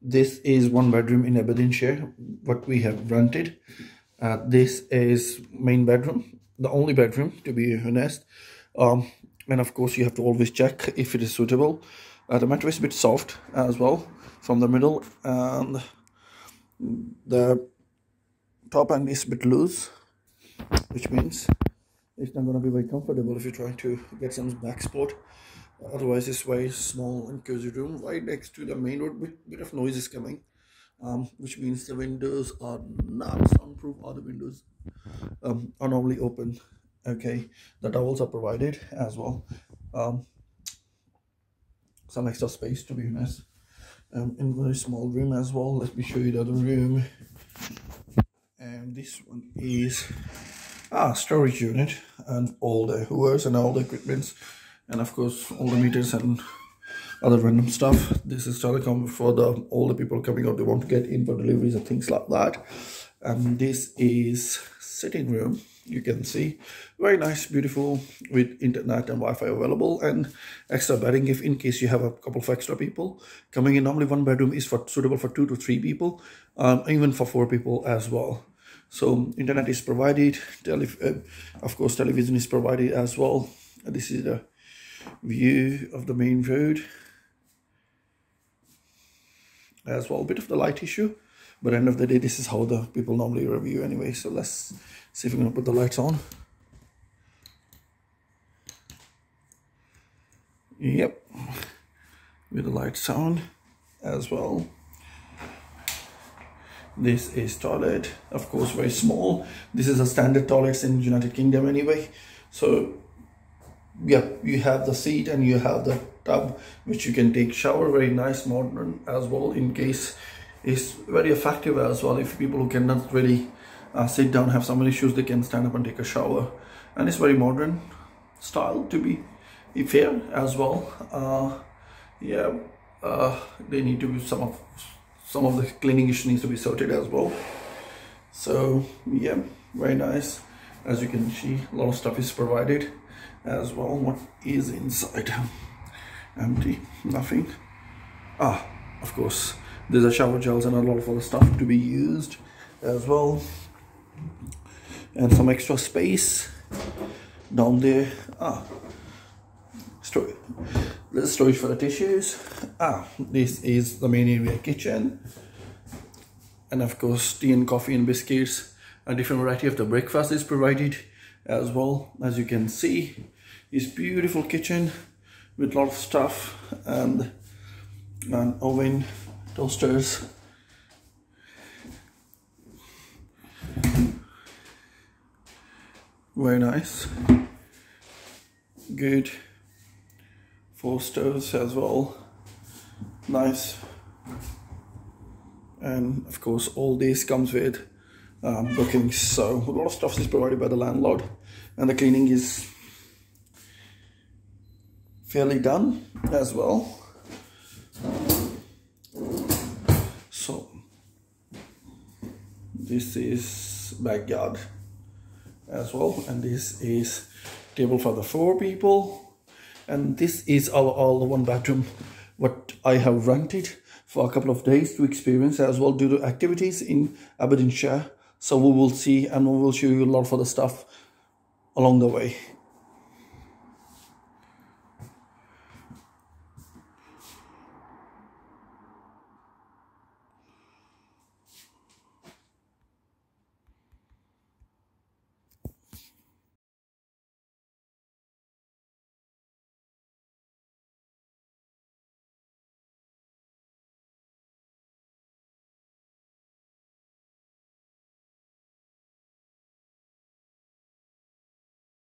this is one bedroom in Aberdeenshire, what we have rented. This is main bedroom, the only bedroom to be honest. And of course you have to always check if it is suitable. The mattress is a bit soft as well from the middle, and the top end is a bit loose, which means it's not going to be very comfortable if you're trying to get some back support. Otherwise it's very small and cozy room right next to the main road. Bit of noise is coming, which means the windows are not soundproof, or the windows are normally open. Okay, the towels are provided as well. Some extra space to be honest. In a very small room as well. Let me show you the other room. And this one is storage unit, and all the hoovers and all the equipments, and of course all the meters and other random stuff. This is telecom for all the people coming out, they want to get in for deliveries and things like that. And this is sitting room, you can see, very nice, beautiful, with internet and Wi-Fi available, and extra bedding if in case you have a couple of extra people coming in. Normally one bedroom is suitable for 2 to 3 people, even for 4 people as well. So internet is provided, of course television is provided as well. This is the view of the main road as well. A bit of the light issue, but at the end of the day this is how the people normally review anyway. So let's see if we can put the lights on. Yep, with the lights on as well. This is toilet, of course very small. This is a standard toilets in United Kingdom anyway. So yeah, you have the seat and you have the tub which you can take shower. Very nice, modern as well. In case it's very effective as well if people who cannot really sit down, have some issues, they can stand up and take a shower. And it's very modern style to be fair as well. They need to be some of the cleaning issue needs to be sorted as well. So yeah, very nice. As you can see, a lot of stuff is provided as well. What is inside? Empty, nothing. Of course there's a shower gels and a lot of other stuff to be used as well, and some extra space down there. There's storage for the tissues. This is the main area, kitchen, and of course tea and coffee and biscuits. A different variety of the breakfast is provided as well. As you can see, it's beautiful kitchen with a lot of stuff, and an oven, toasters, very nice, good. 4 stoves as well, nice. And of course all this comes with bookings, so a lot of stuff is provided by the landlord, and the cleaning is fairly done as well. So this is backyard as well, and this is table for the 4 people. And this is all the 1 bedroom what I have rented for a couple of days to experience as well, due to activities in Aberdeenshire. So we will see, and we will show you a lot of other stuff along the way.